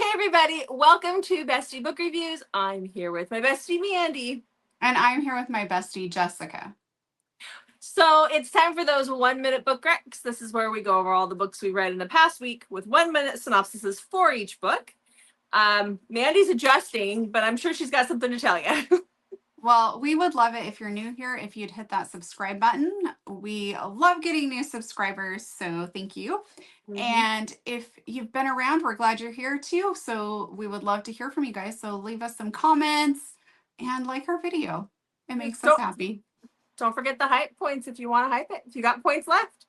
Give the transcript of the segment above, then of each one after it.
Hey everybody, welcome to Bestie Book Reviews. I'm here with my bestie Mandy. And I'm here with my bestie Jessica. So it's time for those 1-minute book recs. This is where we go over all the books we read in the past week with 1-minute synopsises for each book. Mandy's adjusting, but I'm sure she's got something to tell you. Well, we would love it if you're new here, if you'd hit that subscribe button. We love getting new subscribers, so thank you. And if you've been around, we're glad you're here too. So we would love to hear from you guys. So leave us some comments and like our video. It makes us happy. Don't forget the hype points if you want to hype it. If you got points left.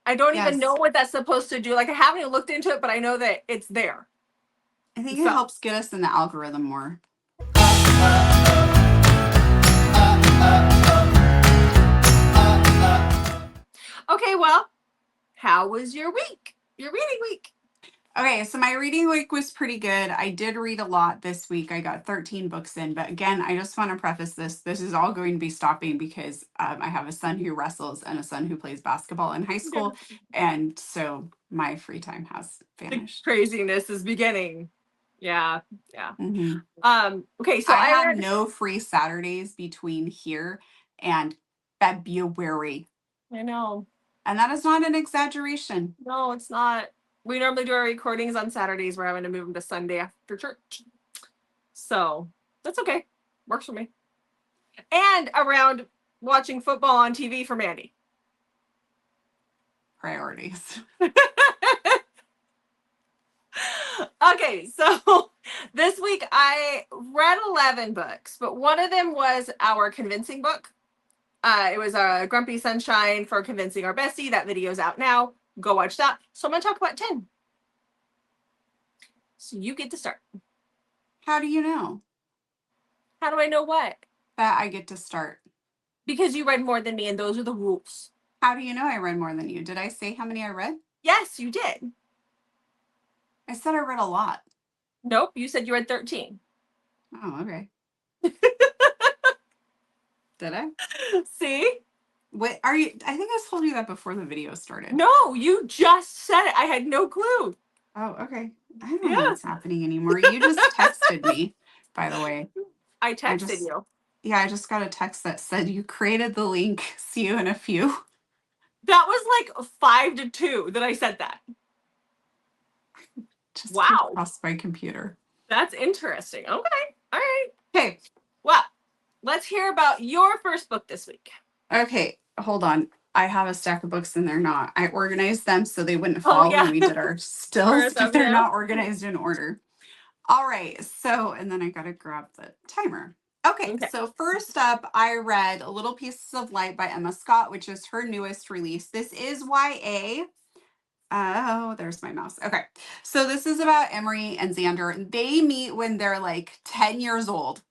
I don't even know what that's supposed to do. Like, I haven't even looked into it, but I know that it's there. I think it helps get us in the algorithm more. Okay, well, how was your week? Your reading week? Okay, so my reading week was pretty good. I did read a lot this week. I got 13 books in. But again, I just want to preface this. This is all going to be stopping because I have a son who wrestles and a son who plays basketball in high school. And so my free time has vanished. The craziness is beginning. Yeah. Mm-hmm. Okay, so I have no free Saturdays between here and February. I know. And that is not an exaggeration. No, it's not. We normally do our recordings on Saturdays. We're having to move them to Sunday after church. So that's okay. Works for me. And around watching football on TV for Mandy. Priorities. Okay, so this week I read 11 books, but one of them was our convincing book. It was a Grumpy Sunshine for Convincing Our Bestie. That video's out now. Go watch that. So I'm going to talk about 10. So you get to start. How do you know? How do I know what? That I get to start. Because you read more than me, and those are the rules. How do you know I read more than you? Did I say how many I read? Yes, you did. I said I read a lot. Nope, you said you read 13. Oh, okay. Did I? See? Wait, are you? I think I told you that before the video started. No, you just said it. I had no clue. Oh, okay. I don't know what's happening anymore. You just texted me, by the way. I texted you. Yeah, I just got a text that said you created the link. See you in a few. That was like 5 to 2 that I said that. Just wow. Across my computer. That's interesting. Okay. All right. Okay. Well, let's hear about your first book this week. Okay. Hold on. I have a stack of books and they're not. I organized them so they wouldn't fall when we did our stills, but they're not organized in order. All right. So, and then I got to grab the timer. Okay. So first up, I read Little Pieces of Light by Emma Scott, which is her newest release. This is YA. Oh, there's my mouse. Okay. So this is about Emery and Xander. They meet when they're like 10 years old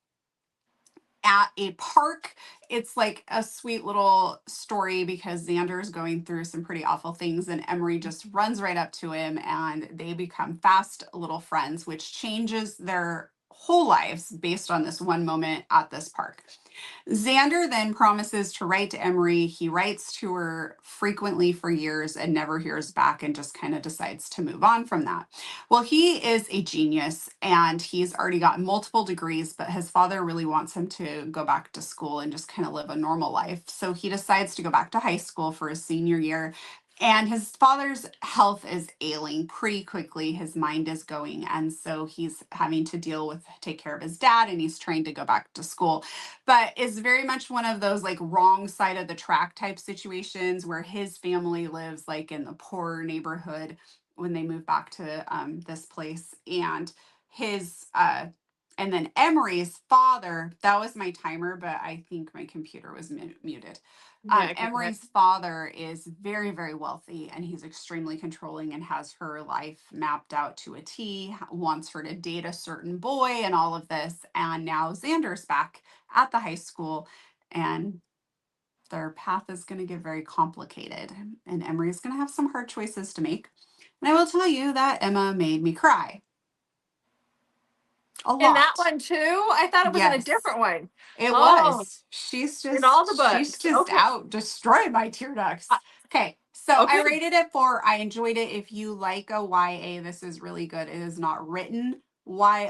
at a park. It's like a sweet little story because Xander is going through some pretty awful things and Emery just runs right up to him and they become fast little friends, which changes their whole lives based on this one moment at this park. Xander then promises to write to Emery. He writes to her frequently for years and never hears back and just kind of decides to move on from that. Well, he is a genius and he's already got multiple degrees, but his father really wants him to go back to school and just kind of live a normal life. So he decides to go back to high school for his senior year. And his father's health is ailing pretty quickly. His mind is going. And so he's having to take care of his dad, and he's trying to go back to school. But it's very much one of those like wrong side of the track type situations where his family lives like in the poorer neighborhood when they move back to this place. And and then Emery's father, that was my timer, but I think my computer was muted. Emery's father is very, very wealthy and he's extremely controlling and has her life mapped out to a T, wants her to date a certain boy and all of this. And now Xander's back at the high school and their path is going to get very complicated and Emery's going to have some hard choices to make. And I will tell you that Emma made me cry. A lot. In that one too? I thought it was in a different one. It was. She's just in all the books. She's just out destroying my tear ducts. Okay. So I rated it 4. I enjoyed it. If you like a YA, this is really good. It is not written YA,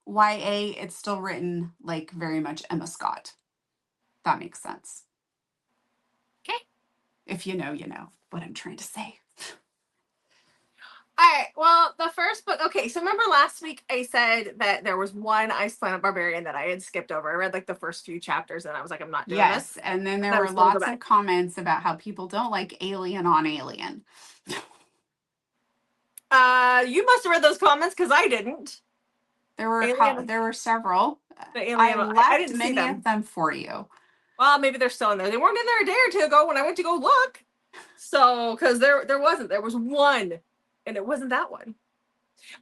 it's still written like very much Emma Scott. That makes sense. Okay. If you know what I'm trying to say. All right. Well, the first book. Okay, so remember last week I said that there was one Ice Planet Barbarian that I had skipped over. I read like the first few chapters, and I was like, I'm not doing this. Yes, and then there were lots of comments about how people don't like Alien on Alien. You must have read those comments because I didn't. There were several. I left many of them for you. Well, maybe they're still in there. They weren't in there a day or two ago when I went to go look. So, because there was one, and it wasn't that one.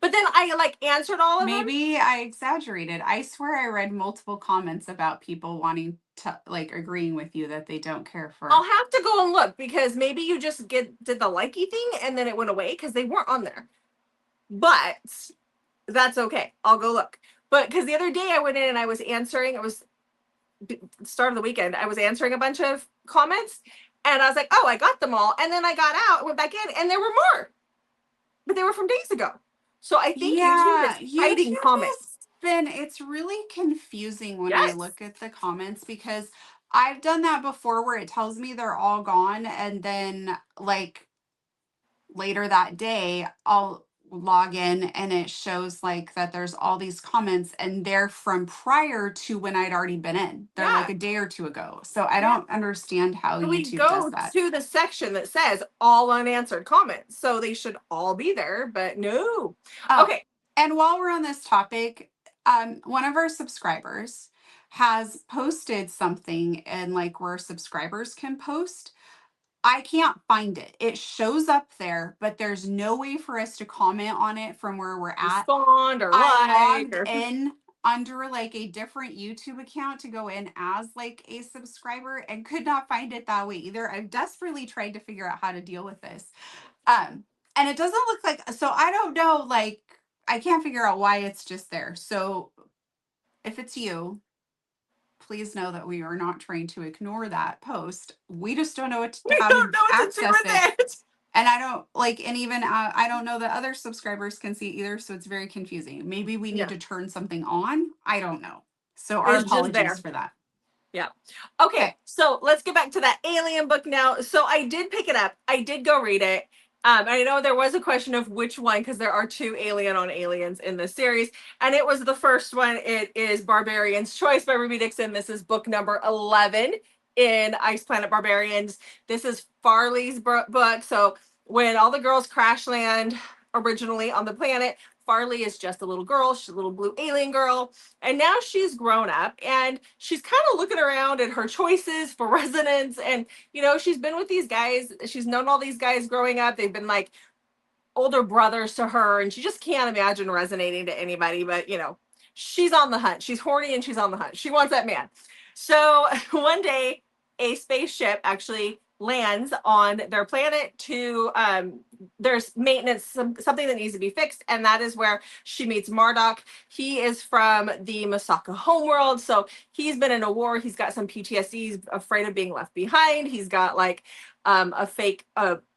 But then I like answered all of them. Maybe I exaggerated. I swear I read multiple comments about people wanting to like agreeing with you that they don't care for. I'll have to go and look because maybe you just did the likey thing and then it went away because they weren't on there. But that's okay. I'll go look. But because the other day I went in and I was answering, it was the start of the weekend. I was answering a bunch of comments and I was like, oh, I got them all. And then I got out, went back in, and there were more. But they were from days ago. So I think YouTube is hiding comments. It's really confusing when I look at the comments because I've done that before where it tells me they're all gone, and then like later that day I'll log in and it shows like that there's all these comments and they're from prior to when I'd already been in. They're like a day or two ago. So I don't understand how YouTube does that. We go to the section that says all unanswered comments. So they should all be there, but no. Oh, okay. And while we're on this topic, one of our subscribers has posted something and like where subscribers can post. I can't find it. It shows up there, but there's no way for us to comment on it from where we're at. Respond or I logged in under like a different YouTube account to go in as like a subscriber and could not find it that way either. I've desperately tried to figure out how to deal with this. And it doesn't look like, so I don't know, like, I can't figure out why it's just there. So if it's you, please know that we are not trying to ignore that post. We just don't know how to access it. And I don't like, and even I don't know that other subscribers can see it either. So it's very confusing. Maybe we need to turn something on. I don't know. So our apologies for that. Yeah. Okay. So let's get back to that Alien book now. So I did pick it up. I did go read it. I know there was a question of which one, because there are 2 Alien on Aliens in this series. And it was the first one. It is Barbarian's Choice by Ruby Dixon. This is book number 11 in Ice Planet Barbarians. This is Farley's book. So when all the girls crash land originally on the planet, Farley is just a little girl. She's a little blue alien girl. And now she's grown up and she's kind of looking around at her choices for residence. And, you know, she's been with these guys. She's known all these guys growing up. They've been like older brothers to her. And she just can't imagine resonating to anybody. But, you know, she's on the hunt. She's horny and she's on the hunt. She wants that man. So one day, a spaceship actually lands on their planet to there's maintenance, something that needs to be fixed, and that is where she meets Marduk. He is from the Masaka homeworld, so he's been in a war. He's got some PTSD. He's afraid of being left behind. He's got like a fake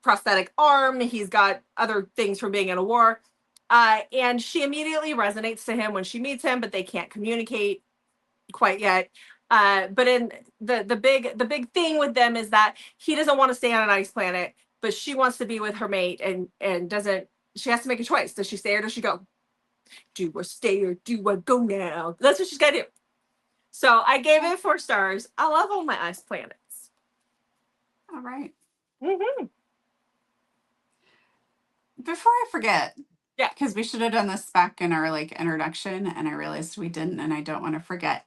prosthetic arm. He's got other things from being in a war, and she immediately resonates to him when she meets him, but they can't communicate quite yet. But in the big thing with them is that he doesn't want to stay on an ice planet, but she wants to be with her mate and doesn't. She has to make a choice. Does she stay or does she go? Do I stay or do I go now? That's what she's got to do. So I gave it 4 stars. I love all my ice planets. All right. Mm-hmm. Before I forget, yeah, because we should have done this back in our like introduction, and I realized we didn't, and I don't want to forget.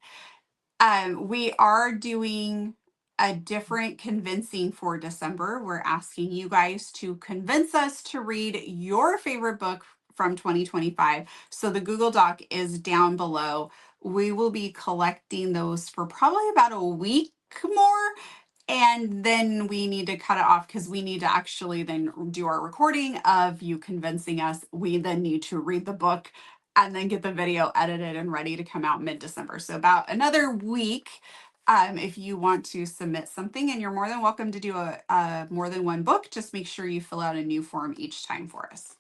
We are doing a different convincing for December. We're asking you guys to convince us to read your favorite book from 2025. So the Google Doc is down below. We will be collecting those for probably about a week more. And then we need to cut it off because we need to actually then do our recording of you convincing us. We then need to read the book and then get the video edited and ready to come out mid-December. So about another week, if you want to submit something, and you're more than welcome to do a more than one book, just make sure you fill out a new form each time for us.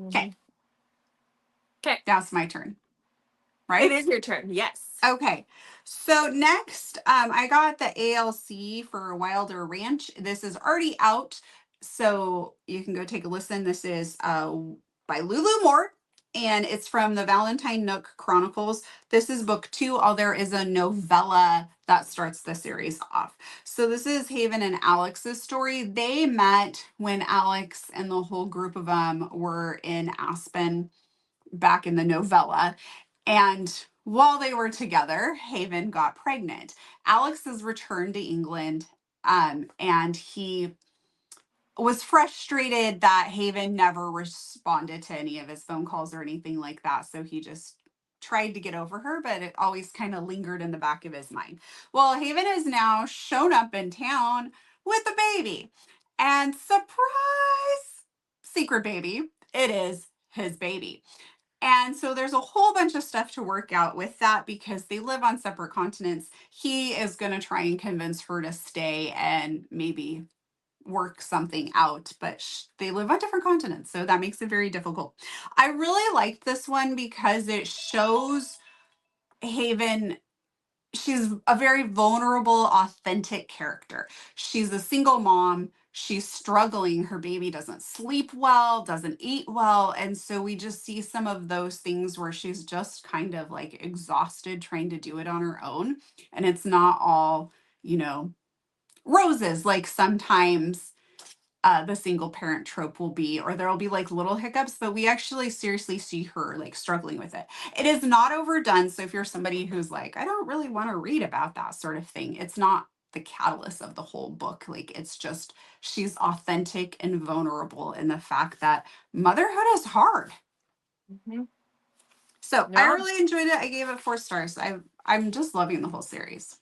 Okay. Okay. Now it's my turn, right? It is your turn. Yes. Okay. So next, I got the ALC for Wilder Ranch. This is already out, so you can go take a listen. This is by Lulu Moore, and it's from the Valentine Nook Chronicles. This is book 2. There is a novella that starts the series off. So this is Haven and Alex's story. They met when Alex and the whole group of them were in Aspen back in the novella. And while they were together, Haven got pregnant. Alex has returned to England, and he was frustrated that Haven never responded to any of his phone calls or anything like that. So he just tried to get over her, but it always kind of lingered in the back of his mind. Well, Haven has now shown up in town with a baby. And surprise, secret baby, it is his baby. And so there's a whole bunch of stuff to work out with that because they live on separate continents. He is going to try and convince her to stay and maybe work something out, but they live on different continents. So that makes it very difficult. I really liked this one because it shows Haven. She's a very vulnerable, authentic character. She's a single mom. She's struggling. Her baby doesn't sleep well, doesn't eat well. And so we just see some of those things where she's just kind of like exhausted trying to do it on her own. And it's not all, roses like sometimes the single parent trope will be, or there'll be like little hiccups, but we actually seriously see her like struggling with it. It is not overdone. So if you're somebody who's like, I don't really want to read about that sort of thing, it's not the catalyst of the whole book. Like it's just she's authentic and vulnerable in the fact that motherhood is hard. Mm-hmm. So I really enjoyed it. I gave it 4 stars. I'm just loving the whole series.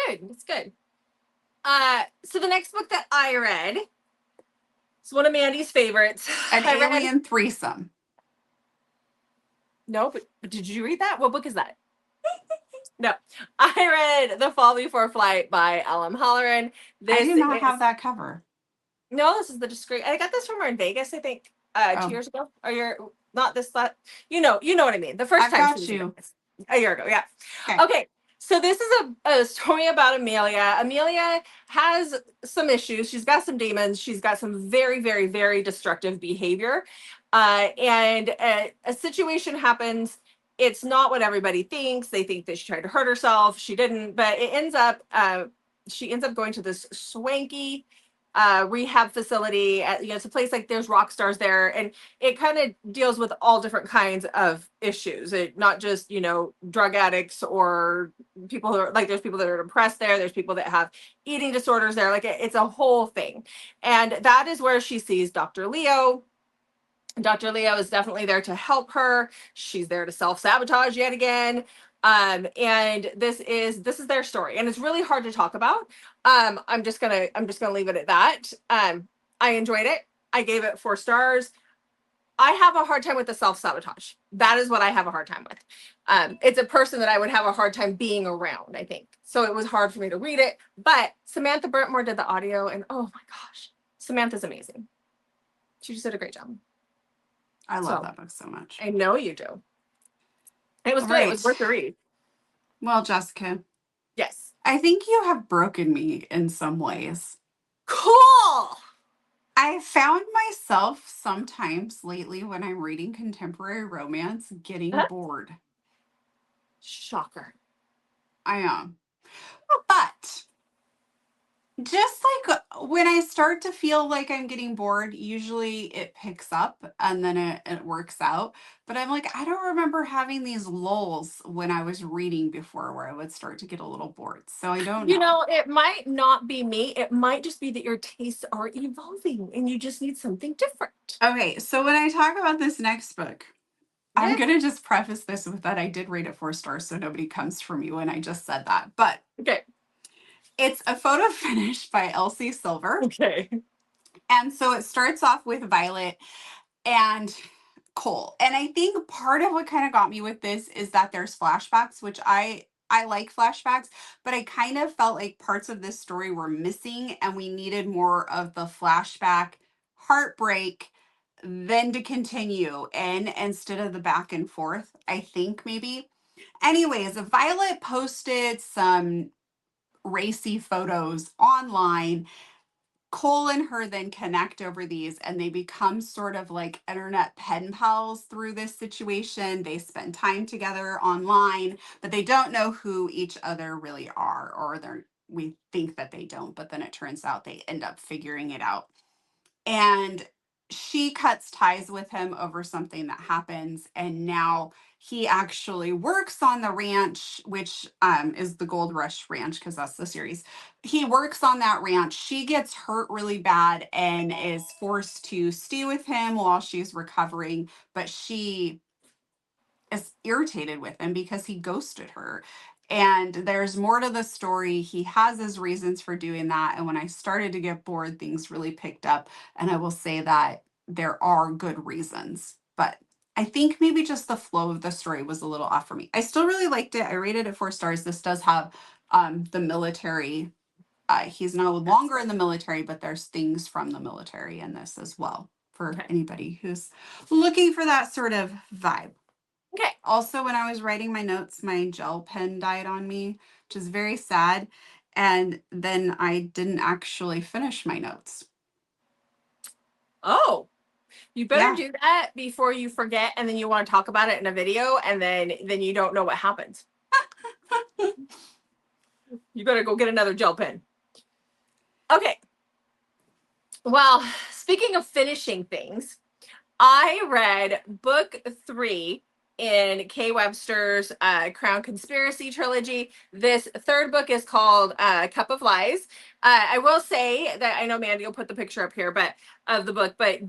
Good. It's good. So the next book that I read, it's one of Mandy's favorites. An alien threesome. No, but did you read that? What book is that? No. I read The Fall Before Flight by L.M. Halloran. I do not have that cover. No, this is the discreet. I got this from her in Vegas, I think, 2 years ago. Or you're not this, you know what I mean. The first time she was a year ago, yeah. Okay. So this is a story about Amelia. Amelia has some issues. She's got some demons. She's got some very, very, very destructive behavior. And a situation happens. It's not what everybody thinks. They think that she tried to hurt herself. She didn't. But it ends up, she ends up going to this swanky rehab facility. It's a place like there's rock stars there, and it kind of deals with all different kinds of issues. It not just drug addicts or people who are like, there's people that are depressed there. There's people that have eating disorders there. Like it's a whole thing, and that is where she sees Dr. Leo. Dr. Leo is definitely there to help her. She's there to self-sabotage yet again. And this is their story, and it's really hard to talk about. I'm just gonna leave it at that. I enjoyed it. I gave it 4 stars. I have a hard time with the self-sabotage. That is what I have a hard time with. It's a person that I would have a hard time being around, I think. So it was hard for me to read it. But Samantha Burntmore did the audio, and oh my gosh, Samantha's amazing. She just did a great job. I love that book so much. I know you do. It was great. It was worth the read. Well, Jessica. Yes. I think you have broken me in some ways. Cool. I found myself sometimes lately when I'm reading contemporary romance getting bored. Shocker. I am. But just like when I start to feel like I'm getting bored, usually it picks up and then it works out. But I'm like, I don't remember having these lulls when I was reading before where I would start to get a little bored. So I don't know. It might not be me. It might just be that your tastes are evolving and you just need something different. Okay, so when I talk about this next book, I'm going to just preface this with that I did rate it 4 stars, so nobody comes for me when I just said that. But okay. It's a photo finish by Elsie Silver. Okay. And so it starts off with Violet and Cole. And I think part of what kind of got me with this is that there's flashbacks, which I like flashbacks, but I kind of felt like parts of this story were missing and we needed more of the flashback heartbreak then to continue in instead of the back and forth, I think maybe. Anyways, Violet posted some racy photos online. Cole and her then connect over these and they become sort of like internet pen pals through this situation. They spend time together online, but they don't know who each other really are, or we think that they don't, but then it turns out they end up figuring it out. And she cuts ties with him over something that happens, and now he actually works on the ranch, which is the Gold Rush Ranch, because that's the series. He works on that ranch. She gets hurt really bad and is forced to stay with him while she's recovering, but she is irritated with him because he ghosted her. And there's more to the story. He has his reasons for doing that. And when I started to get bored, things really picked up. And I will say that there are good reasons. But I think maybe just the flow of the story was a little off for me. I still really liked it. I rated it 4 stars. This does have the military. He's no longer in the military, but there's things from the military in this as well for anybody who's looking for that sort of vibe. Okay. Also, when I was writing my notes, my gel pen died on me, which is very sad. And then I didn't actually finish my notes. Oh, you better do that before you forget, and then you want to talk about it in a video, and then you don't know what happens. You better go get another gel pen. Okay. Well, speaking of finishing things, I read book 3 in Kay Webster's Crown Conspiracy trilogy. This third book is called Cup of Lies. I will say that I know Mandy will put the picture up here, but of the book. But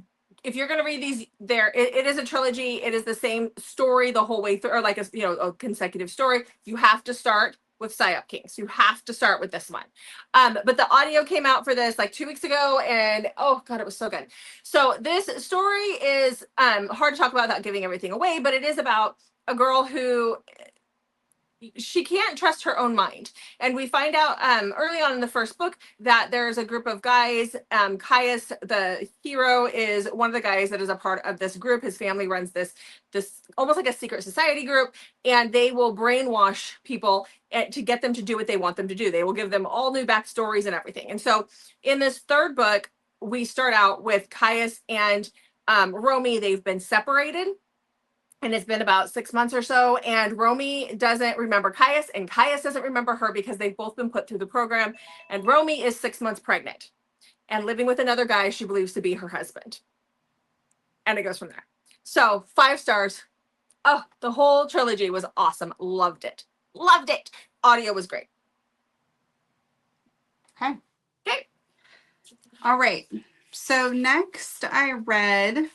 if you're going to read these, it is a trilogy. It is the same story the whole way through, or like a consecutive story. You have to start with Psyop Kings. You have to start with this one. But the audio came out for this like 2 weeks ago, and oh god, it was so good. So this story is hard to talk about without giving everything away, but it is about a girl who she can't trust her own mind. And we find out early on in the first book that there's a group of guys. Caius, the hero, is one of the guys that is a part of this group. His family runs this almost like a secret society group, and they will brainwash people to get them to do what they want them to do. They will give them all new backstories and everything. And so in this third book, we start out with Caius and Romy. They've been separated. And it's been about 6 months or so. And Romy doesn't remember Caius, and Caius doesn't remember her because they've both been put through the program. And Romy is 6 months pregnant and living with another guy she believes to be her husband. And it goes from there. So 5 stars. Oh, the whole trilogy was awesome. Loved it. Loved it. Audio was great. Okay. Okay. All right. So next I read...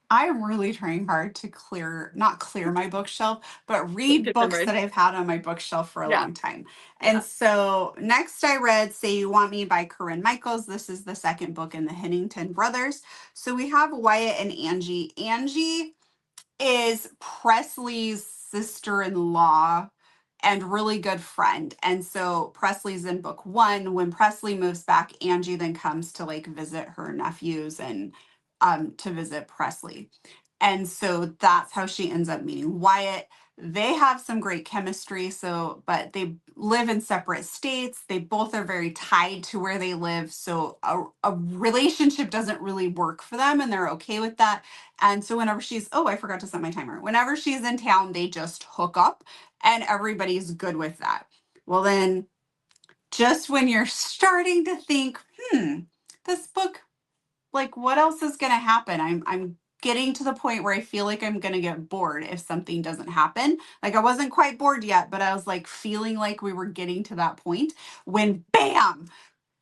I'm really trying hard to not clear my bookshelf, but read books that I've had on my bookshelf for a long time. And so next I read Say You Want Me by Corinne Michaels. This is the second book in the Hennington Brothers. So we have Wyatt and Angie. Angie is Presley's sister-in-law and really good friend. And so Presley's in book 1. When Presley moves back, Angie then comes to like visit her nephews and to visit Presley. And so that's how she ends up meeting Wyatt. They have some great chemistry, but they live in separate states. They both are very tied to where they live. So a relationship doesn't really work for them, and they're okay with that. And so whenever I forgot to set my timer. Whenever she's in town, they just hook up and everybody's good with that. Well, then just when you're starting to think, this book, like what else is going to happen? I'm getting to the point where I feel like I'm going to get bored if something doesn't happen. Like I wasn't quite bored yet, but I was like feeling like we were getting to that point when bam,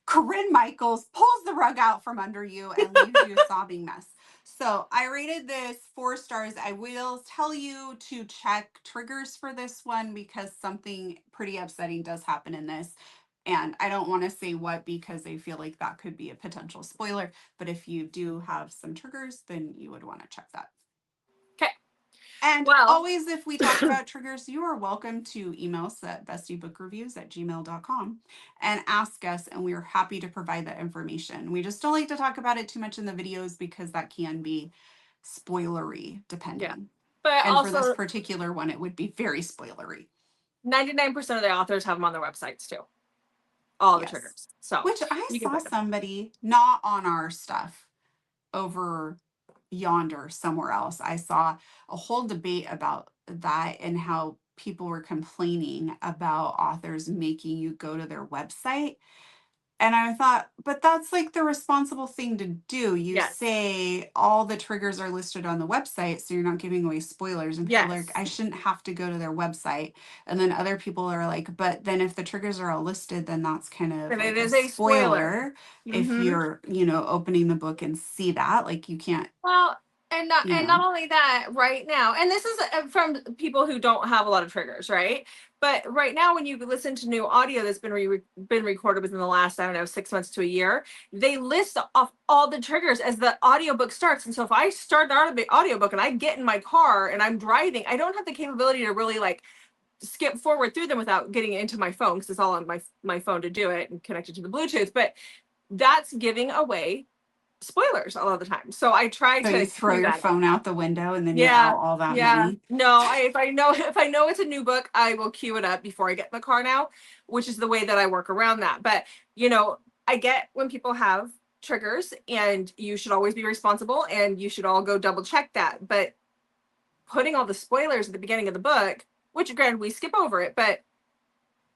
Corinne Michaels pulls the rug out from under you and leaves you a sobbing mess. So I rated this 4 stars. I will tell you to check triggers for this one because something pretty upsetting does happen in this. And I don't want to say what because I feel like that could be a potential spoiler. But if you do have some triggers, then you would want to check that. Okay. And always, if we talk about triggers, you are welcome to email us at bestiebookreviews@gmail.com and ask us, and we are happy to provide that information. We just don't like to talk about it too much in the videos because that can be spoilery, depending. Yeah. But and also, for this particular one, it would be very spoilery. 99% of the authors have them on their websites too. All the triggers. So, which I saw somebody, not on our stuff, over yonder somewhere else. I saw a whole debate about that and how people were complaining about authors making you go to their website. And I thought, but that's like the responsible thing to do. You say all the triggers are listed on the website, so you're not giving away spoilers. And people are like, I shouldn't have to go to their website. And then other people are like, but then if the triggers are all listed, then that's kind of like it is a spoiler. If you're, opening the book and see that, like you can't. Well, and not only that, right now, and this is from people who don't have a lot of triggers, right? But right now, when you listen to new audio that's been recorded within the last, 6 months to a year, they list off all the triggers as the audiobook starts. And so if I start an audiobook and I get in my car and I'm driving, I don't have the capability to really like skip forward through them without getting into my phone, because it's all on my phone to do it and connected to the Bluetooth. But that's giving away spoilers a lot of the time. So I try to you throw your phone out the window and then you're out all that money. No, if I know it's a new book, I will queue it up before I get in the car now, which is the way that I work around that. But I get when people have triggers, and you should always be responsible, and you should all go double check that. But putting all the spoilers at the beginning of the book, which granted we skip over it, but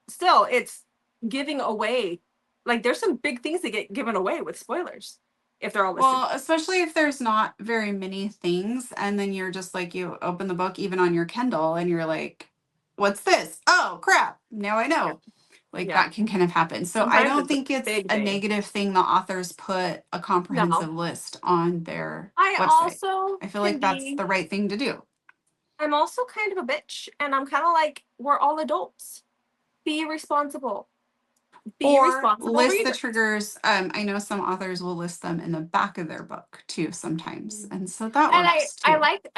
still it's giving away, like there's some big things that get given away with spoilers. If they're all listed. Well, especially if there's not very many things, and then you're just like, you open the book even on your Kindle and you're like, what's this? Oh crap, now I know. That can kind of happen. So sometimes I don't think it's a negative thing the authors put a comprehensive list on their website. I feel like that's the right thing to do. I'm also kind of a bitch, and I'm kind of like, we're all adults. Be responsible. List the triggers. I know some authors will list them in the back of their book too sometimes, and so that works too. I like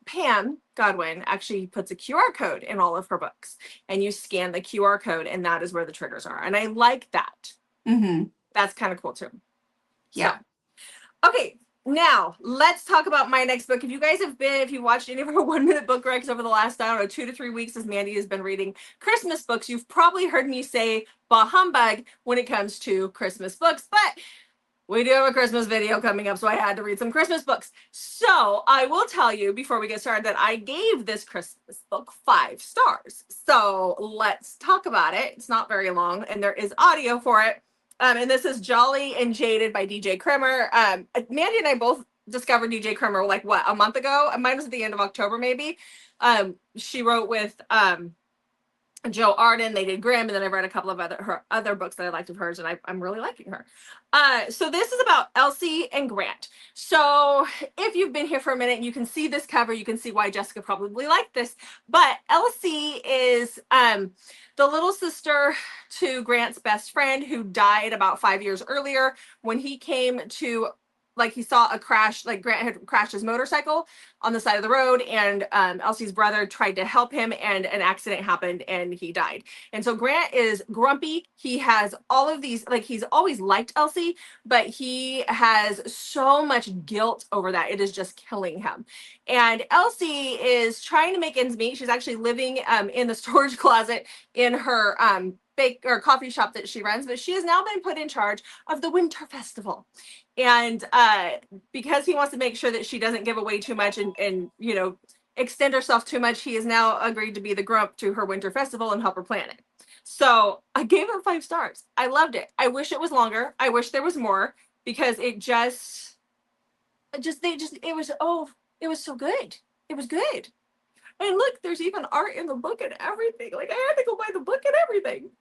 Pam Godwin actually puts a QR code in all of her books, and you scan the QR code, and that is where the triggers are, and I like that. That's kind of cool too. Yeah. So, okay. Now, let's talk about my next book. If you watched any of our 1 minute book recs over the last, 2 to 3 weeks as Mandy has been reading Christmas books, you've probably heard me say bah humbug when it comes to Christmas books, but we do have a Christmas video coming up, so I had to read some Christmas books. So I will tell you before we get started that I gave this Christmas book 5 stars. So let's talk about it. It's not very long, and there is audio for it. And this is Jolly and Jaded by DJ Kremer. Mandy and I both discovered DJ Kremer a month ago? Mine was at the end of October, maybe. She wrote with Joe Arden. They did Grimm, and then I read a couple of her other books that I liked of hers, and I'm really liking her. So this is about Elsie and Grant. So if you've been here for a minute and you can see this cover, you can see why Jessica probably liked this. But Elsie is the little sister to Grant's best friend, who died about 5 years earlier when he came to, he saw a crash, Grant had crashed his motorcycle on the side of the road, and Elsie's brother tried to help him, and an accident happened and he died. And so Grant is grumpy. He has all of these, he's always liked Elsie, but he has so much guilt over that. It is just killing him. And Elsie is trying to make ends meet. She's actually living in the storage closet in her bake or coffee shop that she runs, but she has now been put in charge of the Winter Festival. And because he wants to make sure that she doesn't give away too much and extend herself too much, he has now agreed to be the grump to her Winter Festival and help her plan it. So I gave it 5 stars. I loved it. I wish it was longer. I wish there was more, because it was so good. It was good. And look, there's even art in the book and everything. I had to go buy the book and everything.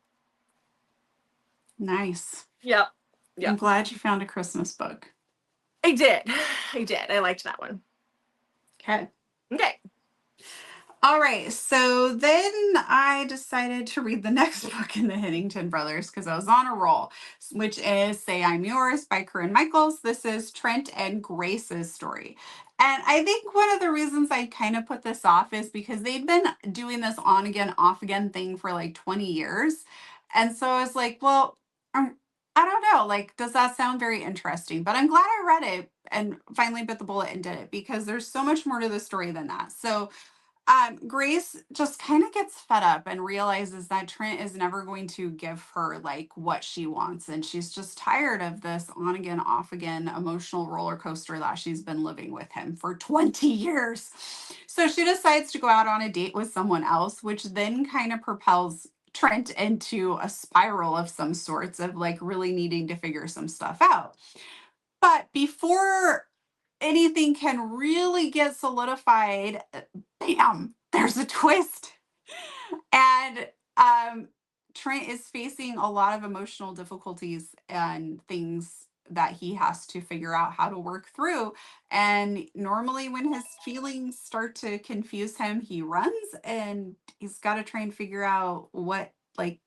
Nice. Yep. I'm glad you found a Christmas book. I did. I liked that one. Okay. All right, so then I decided to read the next book in the Hennington Brothers because I was on a roll, which is Say I'm Yours by Corinne Michaels. This is Trent and Grace's story. And I think one of the reasons I kind of put this off is because they'd been doing this on again, off again thing for like 20 years. And so I was like, well, I don't know, like, does that sound very interesting? But I'm glad I read it and finally bit the bullet and did it because there's so much more to the story than that. So Grace just kind of gets fed up and realizes that Trent is never going to give her like what she wants. And she's just tired of this on again, off again emotional roller coaster that she's been living with him for 20 years. So she decides to go out on a date with someone else, which then kind of propels Trent into a spiral of some sorts of like really needing to figure some stuff out. But before anything can really get solidified, bam, there's a twist. And Trent is facing a lot of emotional difficulties and things that he has to figure out how to work through. And normally, when his feelings start to confuse him, he runs and he's got to try and figure out what, like,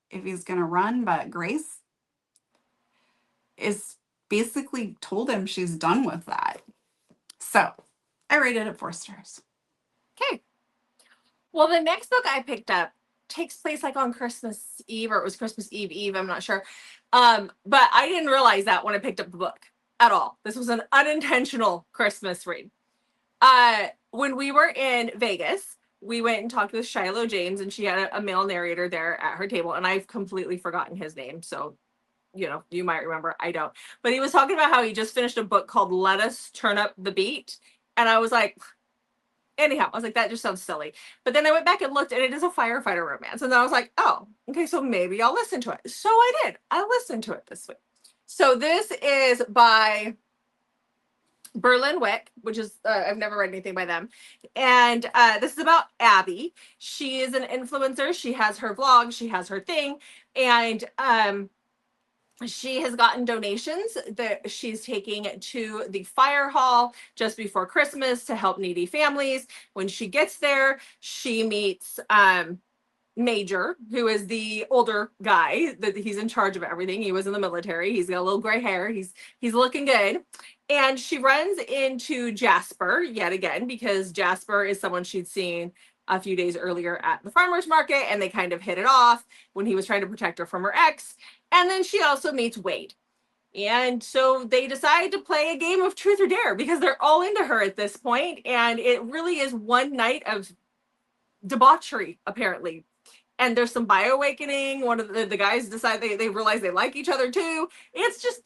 if he's going to run. But Grace is basically told him she's done with that. So I rated it 4 stars. Okay. Well, the next book I picked up takes place like on Christmas Eve, or it was Christmas Eve, I'm not sure. But I didn't realize that when I picked up the book at all. This was an unintentional Christmas read. When we were in Vegas, we went and talked with Shiloh James, and she had a male narrator there at her table, and I've completely forgotten his name. So, you might remember. I don't. But he was talking about how he just finished a book called Let Us Turn Up the Beat. And I was like, anyhow, I was like, that just sounds silly. But then I went back and looked, and it is a firefighter romance. And then I was like, oh, okay, so maybe I'll listen to it. So I did. I listened to it this week. So this is by Berlin Wick, which is, I've never read anything by them. And this is about Abby. She is an influencer. She has her vlog. She has her thing. And she has gotten donations that she's taking to the fire hall just before Christmas to help needy families. When she gets there, she meets Major, who is the older guy that he's in charge of everything. He was in the military. He's got a little gray hair. He's looking good. And she runs into Jasper yet again because Jasper is someone she'd seen a few days earlier at the farmer's market, and they kind of hit it off when he was trying to protect her from her ex. And then she also meets Wade. And so they decide to play a game of truth or dare because they're all into her at this point. And it really is one night of debauchery, apparently. And there's some bio-awakening. One of the guys decide they realize they like each other too. It's just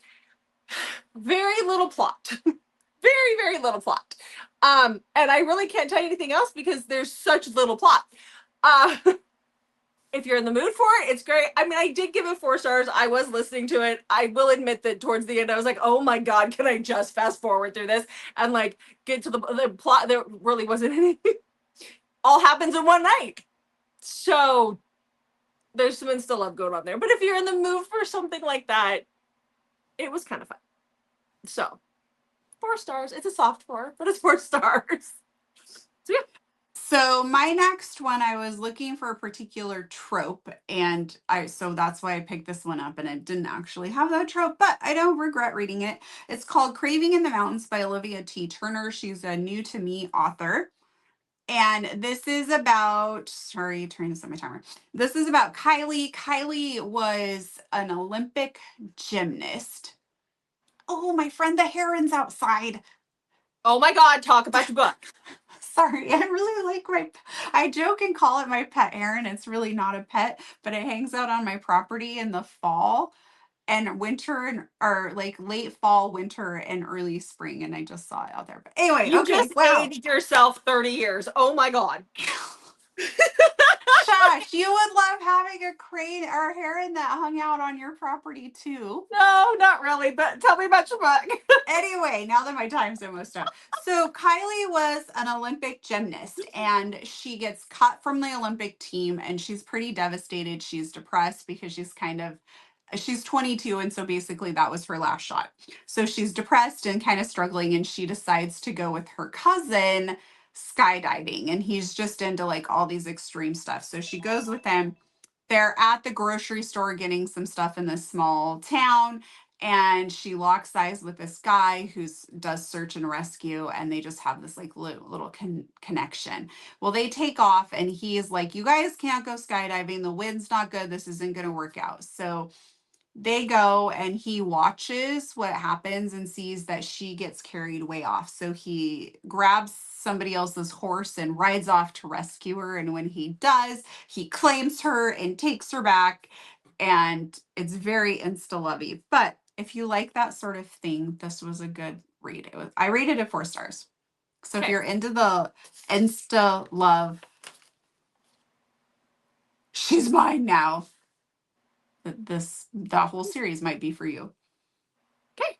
very little plot. Very, very little plot. And I really can't tell you anything else because there's such little plot. If you're in the mood for it, it's great. I mean, I did give it 4 stars. I was listening to it. I will admit that towards the end, I was like, oh my God, can I just fast forward through this and like get to the plot? There really wasn't anything. All happens in one night. So there's some insta love going on there. But if you're in the mood for something like that, it was kind of fun. So 4 stars. It's a soft 4, but it's 4 stars. So yeah. So my next one, I was looking for a particular trope, and so that's why I picked this one up, and it didn't actually have that trope, but I don't regret reading it. It's called Craving in the Mountains by Olivia T. Turner. She's a new to me author. And this is about, sorry, trying to set my timer. This is about Kylie. Kylie was an Olympic gymnast. Oh, my friend, the heron's outside. Oh my God, talk about your book. Sorry, I really like I joke and call it my pet heron. It's really not a pet, but it hangs out on my property in the fall and winter, or like late fall, winter, and early spring. And I just saw it out there. But anyway, you okay, just aged yourself 30 years. Oh my God. Shush, you would love having a crane or a heron that hung out on your property too. No, not really, but tell me about your book. Anyway, now that my time's almost up. So Kylie was an Olympic gymnast, and she gets cut from the Olympic team, and she's pretty devastated. She's depressed because she's 22, and so basically that was her last shot. So she's depressed and kind of struggling, and she decides to go with her cousin skydiving, and he's just into like all these extreme stuff. So she goes with him. They're at the grocery store getting some stuff in this small town, and she locks eyes with this guy who does search and rescue, and they just have this like little connection. Well, they take off, and he's like, you guys can't go skydiving, the wind's not good, this isn't going to work out. So they go, and he watches what happens and sees that she gets carried way off. So he grabs somebody else's horse and rides off to rescue her. And when he does, he claims her and takes her back. And it's very insta-lovey. But if you like that sort of thing, this was a good read. I rated it 4 stars. So if you're into the insta love, she's mine now, that whole series might be for you. Okay.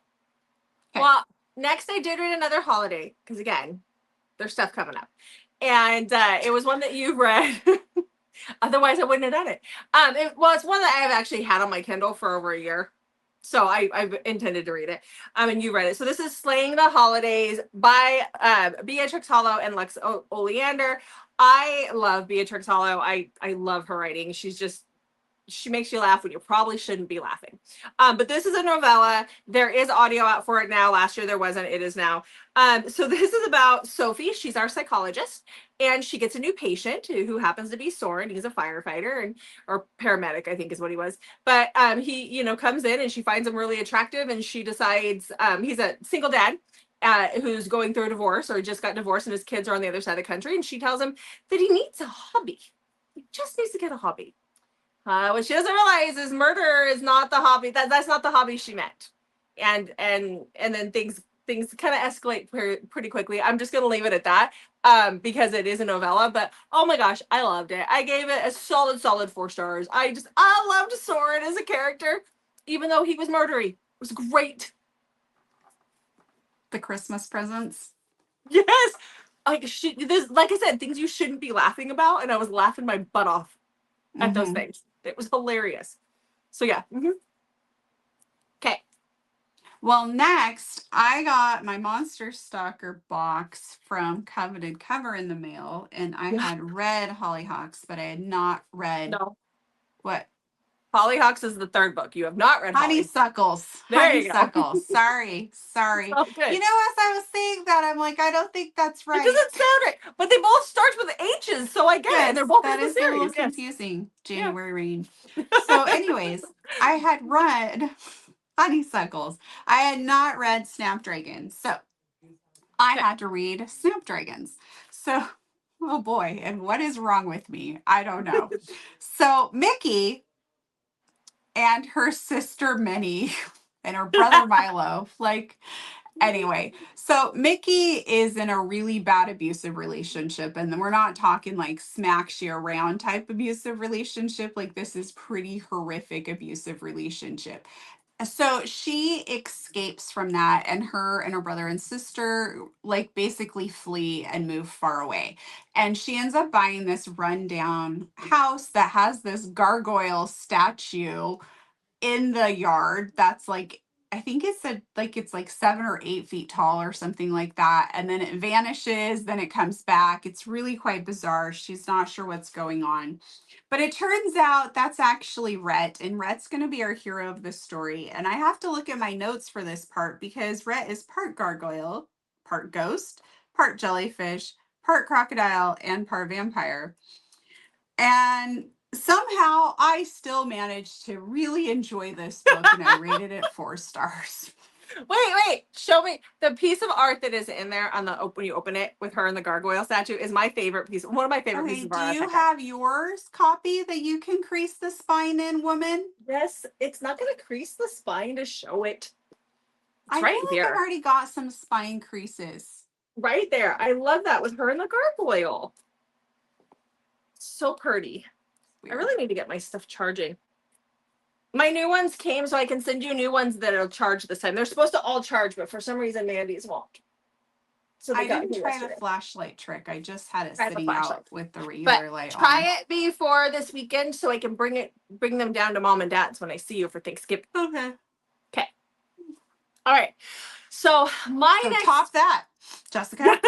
Well, next I did read another holiday, because again, there's stuff coming up. And it was one that you read. Otherwise, I wouldn't have done it. It's one that I've actually had on my Kindle for over a year. So I've intended to read it. And you read it. So this is Slaying the Holidays by Beatrix Hollow and Lex Oleander. I love Beatrix Hollow. I love her writing. She makes you laugh when you probably shouldn't be laughing. But this is a novella. There is audio out for it now. Last year there wasn't. It is now. So this is about Sophie. She's our psychologist, and she gets a new patient who happens to be Soren. He's a firefighter or paramedic, I think is what he was. But he, comes in, and she finds him really attractive, and she decides he's a single dad who's going through a divorce or just got divorced, and his kids are on the other side of the country. And she tells him that he needs a hobby. He just needs to get a hobby. What she doesn't realize is murder is not the hobby. That's not the hobby she meant. And then things kind of escalate pretty quickly. I'm just gonna leave it at that because it is a novella. But oh my gosh, I loved it. I gave it a solid 4 stars. I loved Soren as a character, even though he was murdery. It was great. The Christmas presents. Yes, like I said, things you shouldn't be laughing about, and I was laughing my butt off at those things. It was hilarious. So yeah. Okay. Well, next I got my Monster Stalker box from Coveted cover in the mail, and I had read Hollyhocks, but I had not read what? Hollyhocks is the 3rd book. You have not read Honeysuckles. Honeysuckles. Sorry. Okay. You know, as I was saying that, I'm like, I don't think that's right. It doesn't sound right. But they both start with H's, so I get it. And they're both in the series. That is a little confusing. January rain. So anyways, I had read Honeysuckles. I had not read Snapdragons. So I had to read Snapdragons. So, oh boy. And what is wrong with me? I don't know. So Mickey and her sister Minnie and her brother Milo, anyway, so Mickey is in a really bad abusive relationship, and we're not talking like smacks you around type abusive relationship. Like, this is pretty horrific abusive relationship. So she escapes from that, and her brother and sister basically flee and move far away. And she ends up buying this rundown house that has this gargoyle statue in the yard that's I think it said it's 7 or 8 feet tall or something like that. And then it vanishes, then it comes back. It's really quite bizarre. She's not sure what's going on. But it turns out that's actually Rhett, and Rhett's going to be our hero of this story. And I have to look at my notes for this part because Rhett is part gargoyle, part ghost, part jellyfish, part crocodile, and part vampire. And somehow I still managed to really enjoy this book, and I rated it 4 stars. Wait, show me the piece of art that is in there on when you open it with her and the gargoyle statue is my favorite piece. One of my favorite pieces of art. Do you have yours copy that you can crease the spine in, woman? Yes, it's not going to crease the spine to show it. It's right there. I've already got some spine creases. Right there. I love that with her and the gargoyle. So pretty. Weird. I really need to get my stuff charging. My new ones came, so I can send you new ones that'll charge this time. They're supposed to all charge, but for some reason, Mandy's won't. So I didn't try the flashlight trick. I just had it sitting out with the regular light on. Try it before this weekend so I can bring them down to Mom and Dad's when I see you for Thanksgiving. Okay. All right. So next... top that, Jessica.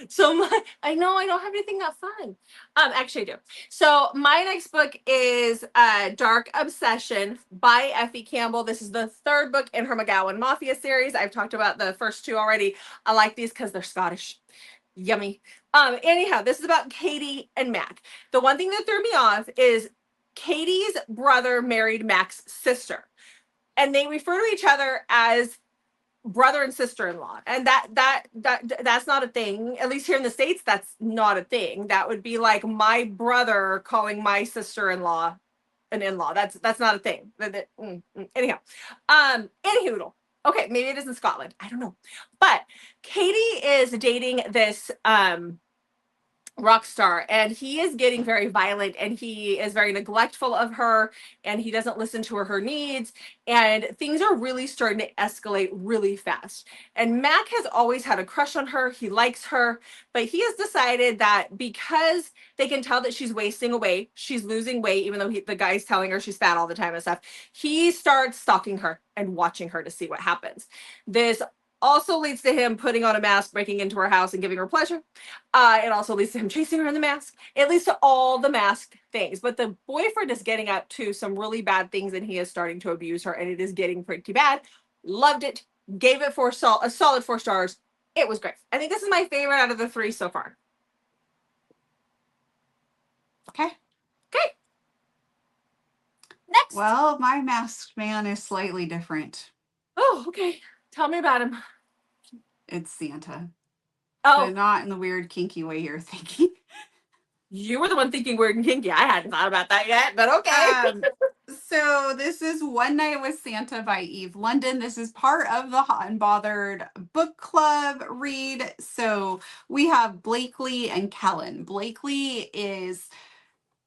So I know I don't have anything that fun. Actually I do. So my next book is Dark Obsession by Effie Campbell. This is the third book in her McGowan Mafia series. I've talked about the first two already. I like these because they're Scottish. Yummy. Anyhow, this is about Katie and Mac. The one thing that threw me off is Katie's brother married Mac's sister, and they refer to each other as brother and sister-in-law, and that's not a thing. At least here in the States, that's not a thing. That would be like my brother calling my sister-in-law an in-law. That's not a thing. Anyhow, anywho, okay, maybe it is in Scotland. I don't know, but Katie is dating this rock star, and he is getting very violent, and he is very neglectful of her, and he doesn't listen to her needs, and things are really starting to escalate really fast. And Mac has always had a crush on her. He likes her, but he has decided that because they can tell that she's wasting away, she's losing weight, even though the guy's telling her she's fat all the time and stuff, he starts stalking her and watching her to see what happens. This also leads to him putting on a mask, breaking into her house, and giving her pleasure. It also leads to him chasing her in the mask. It leads to all the mask things. But the boyfriend is getting up to some really bad things, and he is starting to abuse her, and it is getting pretty bad. Loved it. Gave it a solid 4 stars. It was great. I think this is my favorite out of the 3 so far. Okay. Okay. Next. Well, my masked man is slightly different. Oh, okay. Tell me about him. It's Santa. Oh. But not in the weird, kinky way you're thinking. You were the one thinking weird and kinky. I hadn't thought about that yet, but okay. So this is One Night with Santa by Eve London. This is part of the Hot and Bothered book club read. So we have Blakely and Kellen. Blakely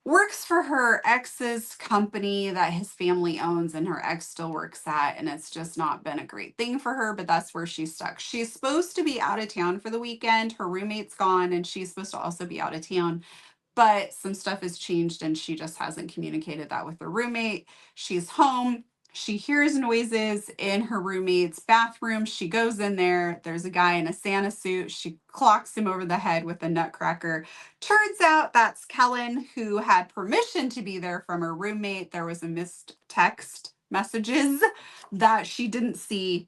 works for her ex's company that his family owns, and her ex still works at, and it's just not been a great thing for her, but that's where she's stuck. She's supposed to be out of town for the weekend. Her roommate's gone, and she's supposed to also be out of town, but some stuff has changed, and she just hasn't communicated that with her roommate. She's home. She hears noises in her roommate's bathroom. She goes in there. There's a guy in a Santa suit. She clocks him over the head with a nutcracker. Turns out that's Kellen, who had permission to be there from her roommate. There was a missed text messages that she didn't see.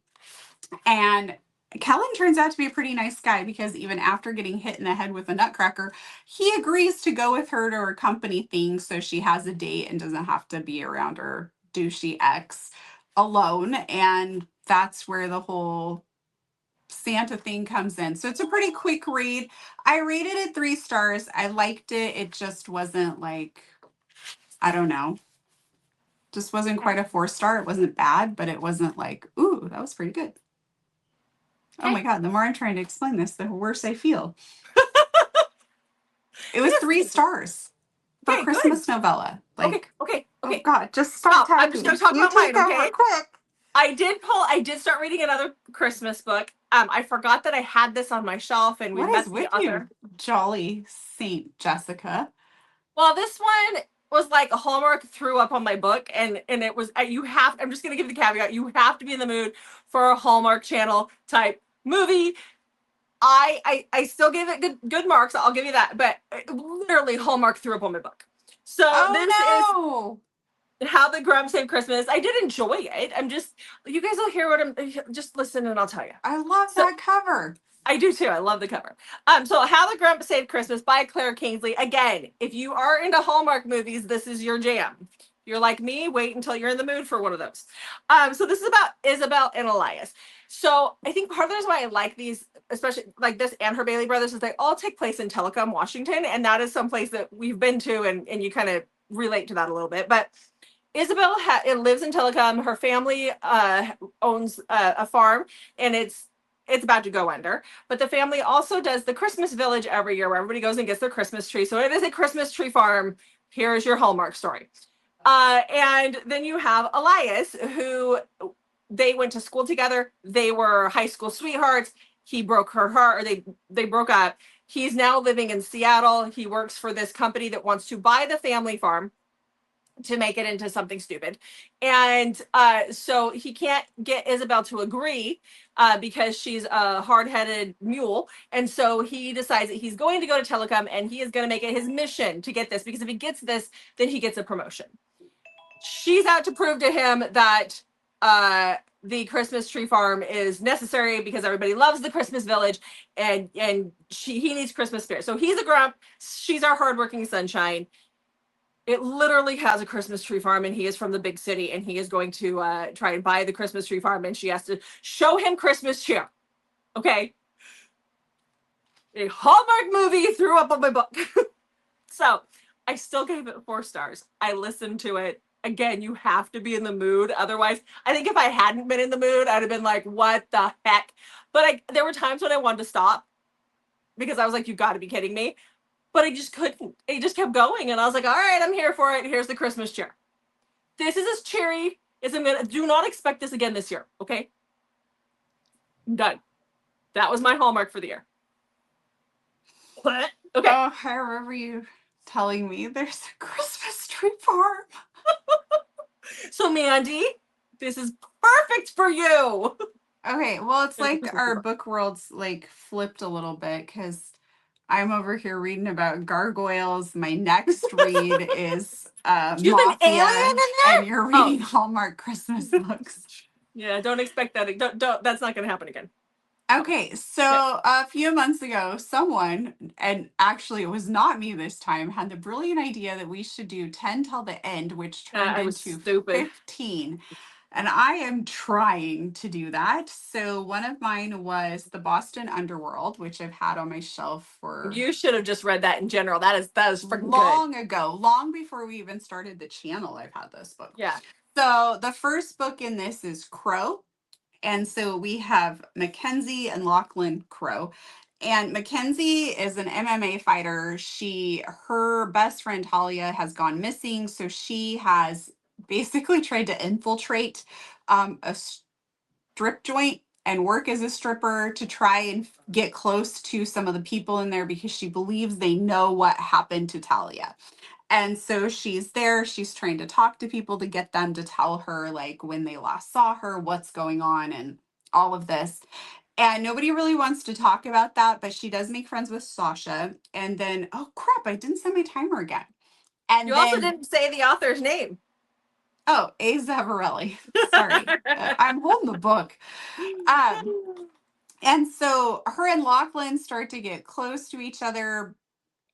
And Kellen turns out to be a pretty nice guy, because even after getting hit in the head with a nutcracker, he agrees to go with her to her company thing, so she has a date and doesn't have to be around her douchey ex alone. And that's where the whole Santa thing comes in. So it's a pretty quick read. I rated it 3 stars. I liked it. It just wasn't like, I don't know, just wasn't quite a 4-star. It wasn't bad, but it wasn't like, ooh, that was pretty good. Oh my God, the more I'm trying to explain this, the worse I feel. It was 3 stars for Okay, Christmas novella. Like, okay. Oh God, just stop talking. I'm just gonna talk about mine, okay? Quick. I did start reading another Christmas book. I forgot that I had this on my shelf, and we met the author. Jolly Saint Jessica? Well, this one was like a Hallmark threw up on my book, and it was I'm just gonna give the caveat, you have to be in the mood for a Hallmark Channel type movie. I still gave it good marks, I'll give you that, but literally Hallmark threw up on my book. So is How the Grump Saved Christmas. I did enjoy it. You guys will hear what just listen and I'll tell you. I love that cover. I do too. I love the cover. So How the Grump Saved Christmas by Claire Kingsley. Again, if you are into Hallmark movies, this is your jam. If you're like me, wait until you're in the mood for one of those. So this is about Isabel and Elias. So I think part of the reason why I like these, especially like this and her Bailey brothers, is they all take place in Telecom, Washington, and that is someplace that we've been to, and you kind of relate to that a little bit. But Isabel lives in Telecom. Her family owns a farm, and it's about to go under. But the family also does the Christmas Village every year, where everybody goes and gets their Christmas tree. So it is a Christmas tree farm. Here's your Hallmark story. And then you have Elias, who they went to school together. They were high school sweethearts. He broke her heart, or they broke up. He's now living in Seattle. He works for this company that wants to buy the family farm. to make it into something stupid. And so he can't get Isabel to agree because she's a hard-headed mule. And so he decides that he's going to go to Telecom and he is going to make it his mission to get this, because if he gets this, then he gets a promotion. She's out to prove to him that the Christmas tree farm is necessary because everybody loves the Christmas village, and he needs Christmas spirit. So he's a grump. She's our hardworking sunshine. It literally has a Christmas tree farm, and he is from the big city, and he is going to try and buy the Christmas tree farm, and she has to show him Christmas cheer. Okay. A Hallmark movie threw up on my book. So I still gave it 4 stars. I listened to it. Again, you have to be in the mood. Otherwise, I think if I hadn't been in the mood, I'd have been like, what the heck? But there were times when I wanted to stop because I was like, you got to be kidding me. But I just couldn't. It just kept going. And I was like, all right, I'm here for it. Here's the Christmas cheer. This is as cheery as I'm going to. Do not expect this again this year. Okay? I'm done. That was my Hallmark for the year. What? Okay. Oh, I remember you telling me there's a Christmas tree farm. So, Mandy, this is perfect for you. Okay. Well, it's like our book world's like flipped a little bit because I'm over here reading about gargoyles. My next read is You've Mafia, an alien in there? and you're reading Hallmark Christmas books. Yeah, don't expect that. Don't. That's not going to happen again. Okay, so a few months ago, someone, and actually it was not me this time, had the brilliant idea that we should do 10 till the end, which turned into 15. And I am trying to do that. So one of mine was The Boston Underworld, which I've had on my shelf for... You should have just read that in general. That is freaking long ago, long before we even started the channel, I've had this book. Yeah. So the first book in this is Crow. And so we have Mackenzie and Lachlan Crow. And Mackenzie is an MMA fighter. Her best friend Talia has gone missing. So she has basically tried to infiltrate a strip joint and work as a stripper to try and get close to some of the people in there because she believes they know what happened to Talia. And so she's there, she's trying to talk to people to get them to tell her like when they last saw her, what's going on and all of this. And nobody really wants to talk about that, but she does make friends with Sasha. And then, oh crap, I didn't set my timer again. And you also didn't say the author's name. Oh, A. Zavarelli. Sorry. I'm holding the book. And so her and Lachlan start to get close to each other.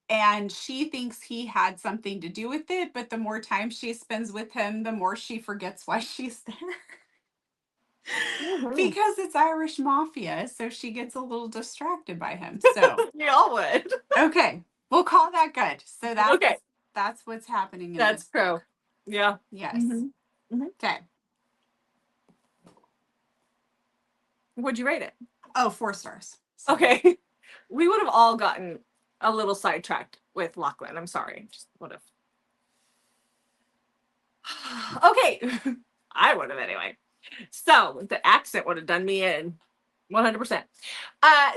And she thinks he had something to do with it, but the more time she spends with him, the more she forgets why she's there. Mm-hmm. Because it's Irish Mafia, so she gets a little distracted by him. So we all would. Okay, we'll call that good. So that's what's happening. That's Crow. Yeah. Yes. Mm-hmm. Mm-hmm. Okay. What'd you rate it? Oh, 4 stars. Okay. We would have all gotten a little sidetracked with Lachlan. I'm sorry. Just would have. Okay. I would have anyway. So the accent would have done me in 100%.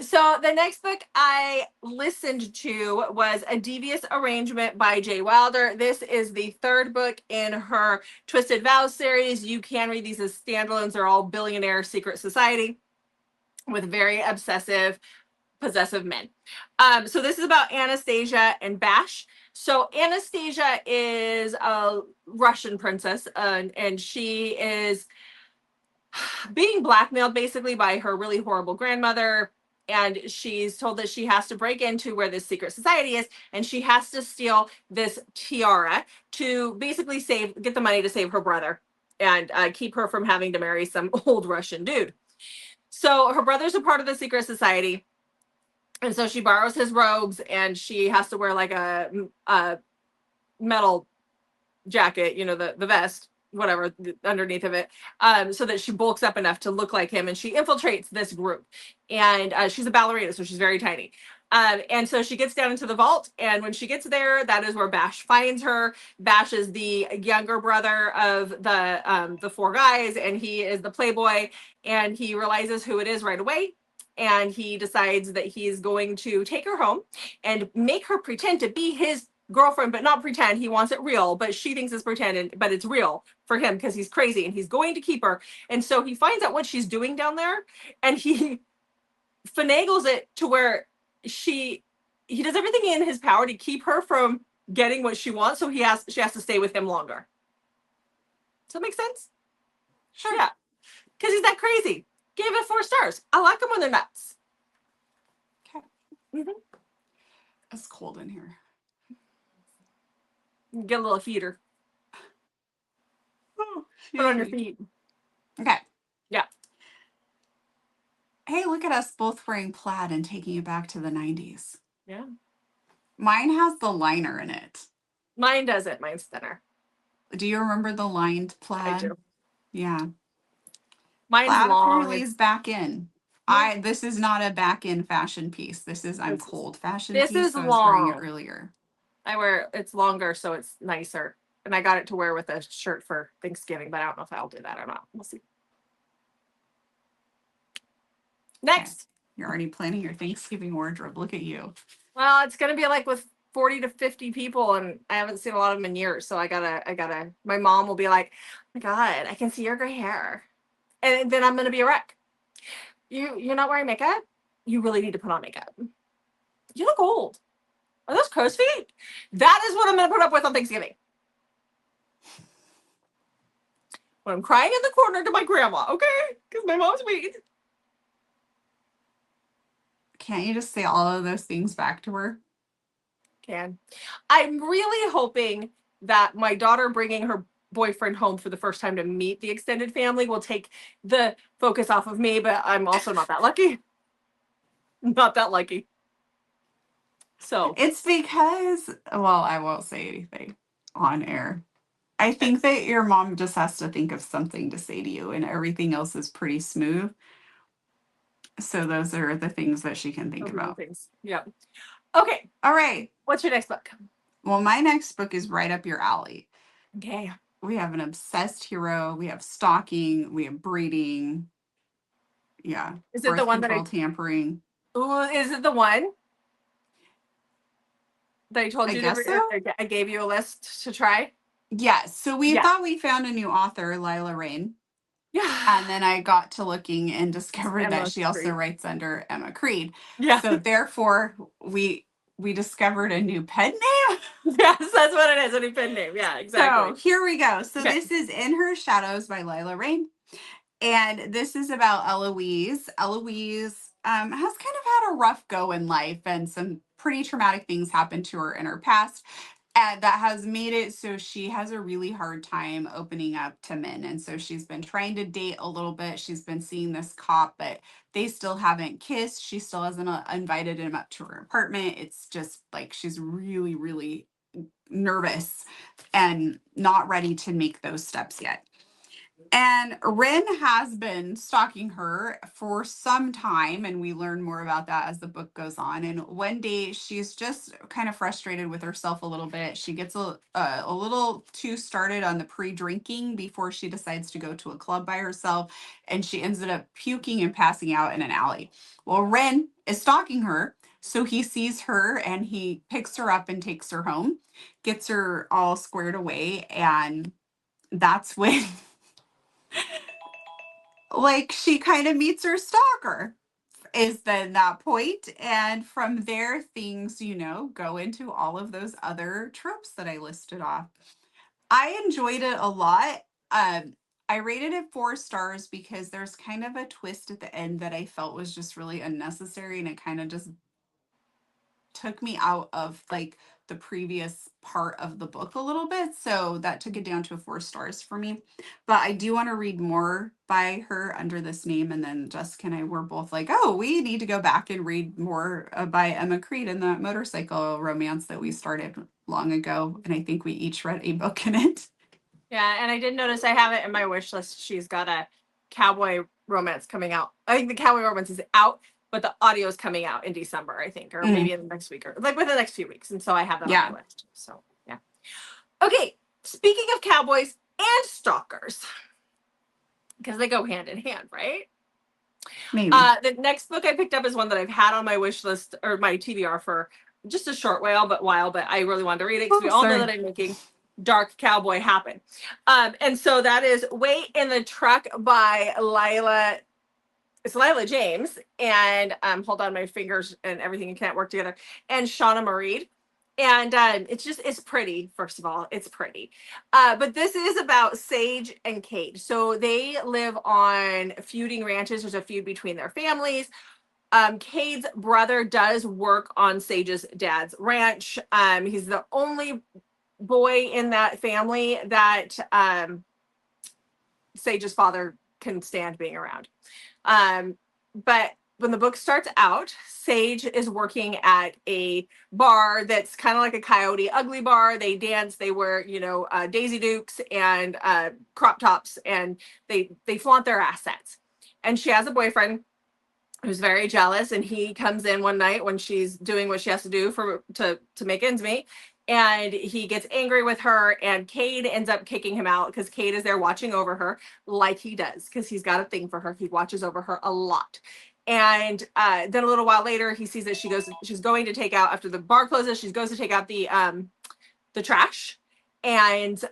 So the next book I listened to was A Devious Arrangement by Jay Wilder. This is the 3rd book in her Twisted Vows series. You can read these as standalones. They're all billionaire secret society with very obsessive possessive men. So this is about Anastasia and Bash. So Anastasia is a Russian princess, and she is being blackmailed basically by her really horrible grandmother. And she's told that she has to break into where this secret society is, and she has to steal this tiara to basically get the money to save her brother and keep her from having to marry some old Russian dude. So her brother's a part of the secret society. And so she borrows his robes, and she has to wear like a metal jacket, the vest, whatever, underneath of it, so that she bulks up enough to look like him. And she infiltrates this group. And she's a ballerina, so she's very tiny. And so she gets down into the vault. And when she gets there, that is where Bash finds her. Bash is the younger brother of the 4 guys, and he is the playboy. And he realizes who it is right away. And he decides that he's going to take her home and make her pretend to be his girlfriend, but not pretend. He wants it real, but she thinks it's pretend, but it's real for him because he's crazy and he's going to keep her. And so he finds out what she's doing down there, and he finagles it to where he does everything in his power to keep her from getting what she wants. So she has to stay with him longer. Does that make sense? Sure. Yeah. Because he's that crazy. Gave it 4 stars. I like them when they're nuts. Okay. Mm-hmm. It's cold in here. Get a little heater. Oh, put on your feet. Okay. Yeah. Hey, look at us both wearing plaid and taking it back to the 90s. Yeah. Mine has the liner in it. Mine doesn't. Mine's thinner. Do you remember the lined plaid? I do. Yeah. Mine's plaid long. apparently is back in. Yeah. This is not a back in fashion piece. This is I'm cold fashion this piece. Is so long. I was wearing it earlier. It's longer, so it's nicer. And I got it to wear with a shirt for Thanksgiving, but I don't know if I'll do that or not. We'll see. Next. Okay. You're already planning your Thanksgiving wardrobe. Look at you. Well, it's gonna be like with 40 to 50 people, and I haven't seen a lot of them in years. So I gotta my mom will be like, oh my God, I can see your gray hair. And then I'm gonna be a wreck. You're not wearing makeup? You really need to put on makeup. You look old. Are those crow's feet? That is what I'm gonna put up with on Thanksgiving. When I'm crying in the corner to my grandma, okay? Because my mom's weak. Can't you just say all of those things back to her? Can. I'm really hoping that my daughter bringing her boyfriend home for the first time to meet the extended family will take the focus off of me, but I'm also not that lucky. Not that lucky. So it's because, well, I won't say anything on air. I think that your mom just has to think of something to say to you, and everything else is pretty smooth. So those are the things that she can think about. Things. Yeah. Okay. All right. What's your next book? Well, my next book is right up your alley. Okay. We have an obsessed hero. We have stalking. We have breeding. Yeah. Is it the one that tampering? Ooh, is it the one that I told you I gave you a list to try? Yeah. So we thought we found a new author, Lila Rain. Yeah. And then I got to looking and discovered that she also writes under Emma Creed. Yeah. So therefore, we discovered a new pen name. Yes, that's what it is, a new pen name. Yeah, exactly. So here we go. So this is In Her Shadows by Lila Rain. And this is about Eloise. Eloise has kind of had a rough go in life, and some pretty traumatic things happened to her in her past. And that has made it so she has a really hard time opening up to men. And so she's been trying to date a little bit. She's been seeing this cop, but they still haven't kissed. She still hasn't invited him up to her apartment. It's just like she's really, really nervous and not ready to make those steps yet. And Rin has been stalking her for some time, and we learn more about that as the book goes on. And one day she's just kind of frustrated with herself a little bit. She gets a little too started on the pre-drinking before she decides to go to a club by herself, and she ends up puking and passing out in an alley. Well, Rin is stalking her, so he sees her and he picks her up and takes her home, gets her all squared away, and that's when like she kind of meets her stalker is then that point. And from there, things, go into all of those other tropes that I listed off. I enjoyed it a lot. I rated it 4 stars because there's kind of a twist at the end that I felt was just really unnecessary, and it kind of just took me out of like the previous part of the book a little bit. So that took it down to 4 stars for me. But I do want to read more by her under this name. And then Jessica and I were both like, oh, we need to go back and read more by Emma Creed and that motorcycle romance that we started long ago. And I think we each read a book in it. Yeah, and I did notice I have it in my wish list. She's got a cowboy romance coming out. I think the cowboy romance is out, but the audio is coming out in December, I think, or maybe in the next week, or like within the next few weeks. And so I have that on my list. So yeah. Okay, speaking of cowboys and stalkers, because they go hand in hand, right? Maybe. The next book I picked up is one that I've had on my wish list or my TBR for just a short while, but I really wanted to read it because we all know that I'm making Dark Cowboy happen. And so that is Wait in the Truck by Lila. It's Lila James and hold on, my fingers and everything can't work together. And Shauna Mareed. And it's pretty. First of all, it's pretty. But this is about Sage and Kate. So they live on feuding ranches. There's a feud between their families. Cade's brother does work on Sage's dad's ranch. He's the only boy in that family that Sage's father can stand being around. But when the book starts out, Sage is working at a bar that's kind of like a Coyote Ugly bar. They dance, they wear, Daisy Dukes and crop tops, and they flaunt their assets. And she has a boyfriend who's very jealous, and he comes in one night when she's doing what she has to do to make ends meet, and he gets angry with her, and Cade ends up kicking him out because Cade is there watching over her like he does because he's got a thing for her. He watches over her a lot. And then a little while later, he sees that she's going to take out, after the bar closes, she goes to take out the trash, and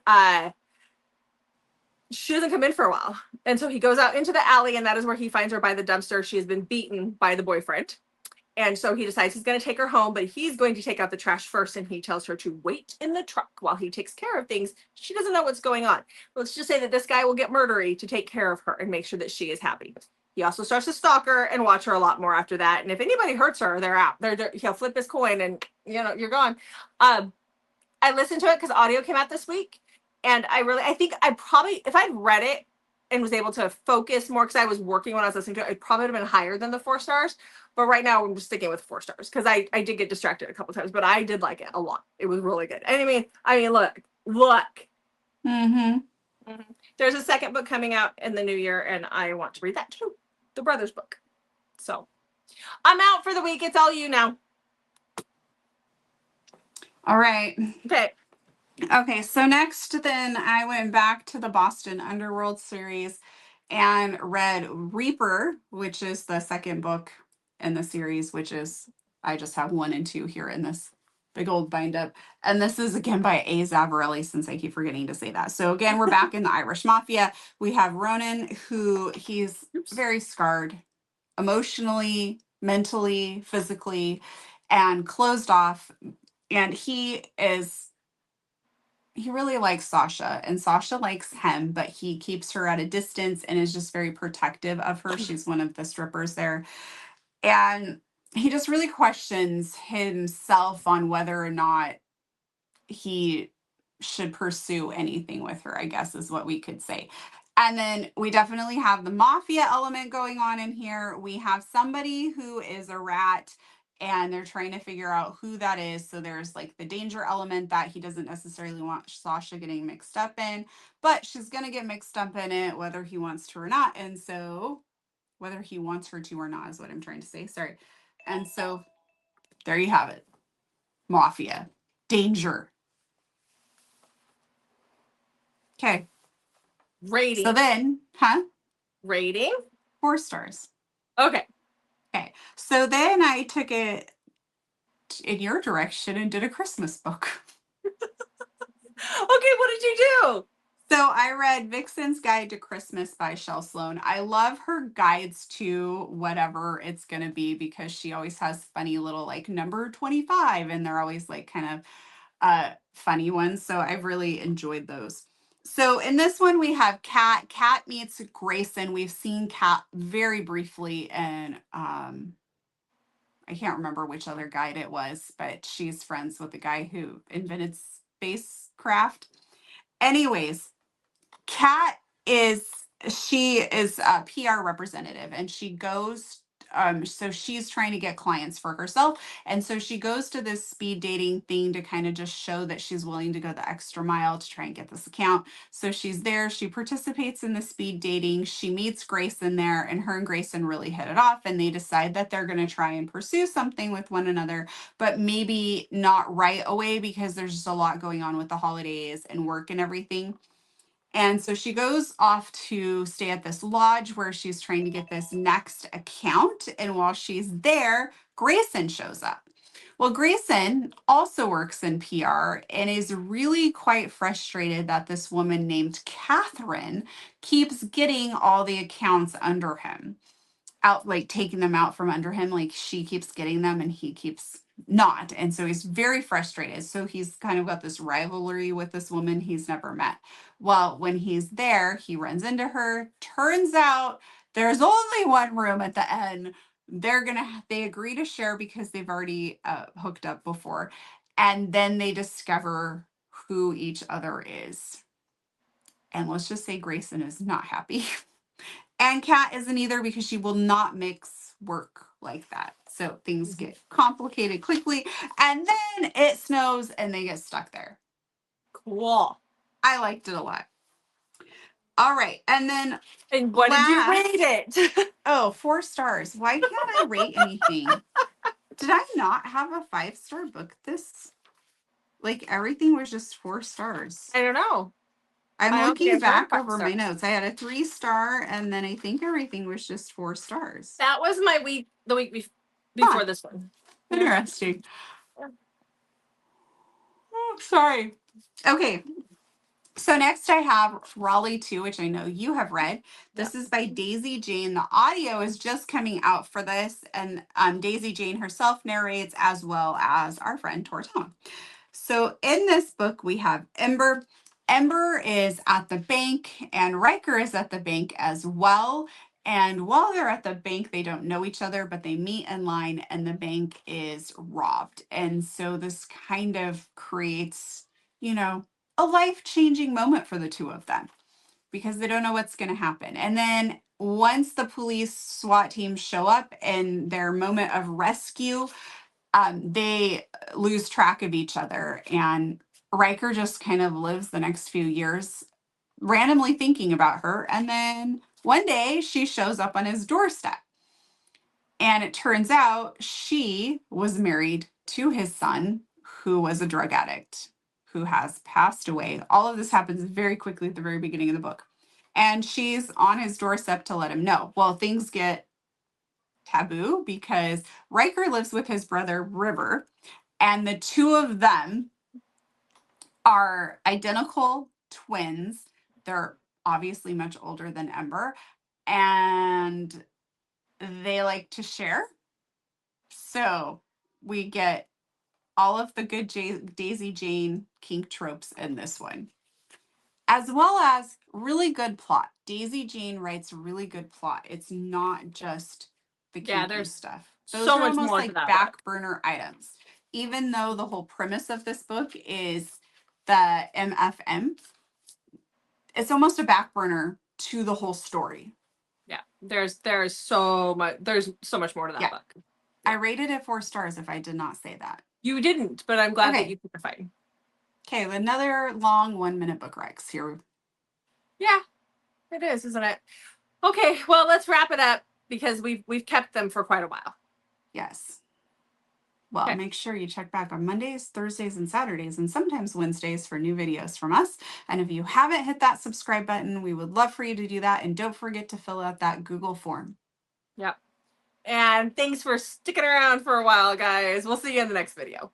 she doesn't come in for a while. And so he goes out into the alley, and that is where he finds her by the dumpster. She has been beaten by the boyfriend. And so he decides he's going to take her home, but he's going to take out the trash first. And he tells her to wait in the truck while he takes care of things. She doesn't know what's going on. Let's just say that this guy will get murdery to take care of her and make sure that she is happy. He also starts to stalk her and watch her a lot more after that. And if anybody hurts her, they're out. He'll flip his coin and, you're gone. I listened to it because audio came out this week. And I think I probably, if I'd read it and was able to focus more, because I was working when I was listening to it, it probably would have been higher than the 4 stars. But right now I'm just sticking with 4 stars because I did get distracted a couple times, but I did like it a lot. It was really good. And I mean, look. Mm-hmm. There's a second book coming out in the new year, and I want to read that too. The Brothers book. So I'm out for the week. It's all you now. All right. Okay, so next then I went back to the Boston Underworld series and read Reaper, which is the second book in the series, which is, I just have 1 and 2 here in this big old bind up. And this is again by A. Zavarelli, since I keep forgetting to say that. So again, we're back in the Irish Mafia. We have Ronan, who he's very scarred emotionally, mentally, physically, and closed off. And he really likes Sasha, and Sasha likes him, but he keeps her at a distance and is just very protective of her. She's one of the strippers there. And he just really questions himself on whether or not he should pursue anything with her, I guess is what we could say. And then we definitely have the mafia element going on in here. We have somebody who is a rat, and they're trying to figure out who that is. So there's like the danger element that he doesn't necessarily want Sasha getting mixed up in, but she's going to get mixed up in it, whether he wants to or not. And so whether he wants her to or not is what I'm trying to say. Sorry. And so there you have it. Mafia. Danger. Okay. Rating. So then, Rating? 4 stars. Okay. So then I took it in your direction and did a Christmas book. Okay, what did you do? So I read Vixen's Guide to Christmas by Shel Sloan. I love her guides to whatever it's going to be because she always has funny little like number 25, and they're always like kind of funny ones. So I've really enjoyed those. So in this one, we have Kat. Kat meets Grayson. We've seen Kat very briefly in, I can't remember which other guide it was, but she's friends with the guy who invented spacecraft. Anyways, Kat she is a PR representative, and she goes, so she's trying to get clients for herself. And so she goes to this speed dating thing to kind of just show that she's willing to go the extra mile to try and get this account. So she's there, she participates in the speed dating, she meets Grayson there, and her and Grayson really hit it off, and they decide that they're going to try and pursue something with one another, but maybe not right away because there's just a lot going on with the holidays and work and everything. And so she goes off to stay at this lodge where she's trying to get this next account. And while she's there, Grayson shows up. Well, Grayson also works in PR and is really quite frustrated that this woman named Catherine keeps getting all the accounts under him, out, like taking them out from under him. Like she keeps getting them and he keeps not. And so he's very frustrated. So he's kind of got this rivalry with this woman he's never met. Well, when he's there, he runs into her. Turns out there's only one room at the end. They agree to share because they've already hooked up before. And then they discover who each other is. And let's just say Grayson is not happy. And Kat isn't either because she will not mix work like that. So things get complicated quickly. And then it snows and they get stuck there. Cool. I liked it a lot. All right. And then. And what did you rate it? Oh, 4 stars. Why can't I rate anything? Did I not have a 5-star book this? Like everything was just 4 stars. I don't know. I'm looking back over my notes. I had a 3-star, and then I think everything was just 4 stars. That was my week, the week before this one. Interesting. Oh, sorry. Okay. So next I have Raleigh 2, which I know you have read. This is by Daisy Jane. The audio is just coming out for this, and Daisy Jane herself narrates as well as our friend Tortona. So in this book, we have Ember. Ember is at the bank and Riker is at the bank as well. And while they're at the bank, they don't know each other, but they meet in line and the bank is robbed. And so this kind of creates, a life-changing moment for the two of them because they don't know what's going to happen. And then once the police SWAT team show up in their moment of rescue, they lose track of each other, and Riker just kind of lives the next few years randomly thinking about her. And then one day she shows up on his doorstep, and it turns out she was married to his son, who was a drug addict, who has passed away. All of this happens very quickly at the very beginning of the book. And she's on his doorstep to let him know. Well, things get taboo because Riker lives with his brother River, and the two of them are identical twins. They're obviously much older than Ember, and they like to share. So we get all of the good Daisy Jane kink tropes in this one, as well as really good plot. Daisy Jane writes really good plot. It's not just the kinky stuff. Those so are much almost more like back burner items. Even though the whole premise of this book is the MFM, it's almost a back burner to the whole story. Yeah, there's so much more to that book. Yeah. I rated it 4 stars if I did not say that. You didn't, but I'm glad that you took the fight. Okay, another long 1-minute book Rex here. Yeah, it is, isn't it? Okay, well, let's wrap it up because we've kept them for quite a while. Yes. Well, make sure you check back on Mondays, Thursdays, and Saturdays, and sometimes Wednesdays for new videos from us. And if you haven't hit that subscribe button, we would love for you to do that. And don't forget to fill out that Google form. Yep. And thanks for sticking around for a while, guys. We'll see you in the next video.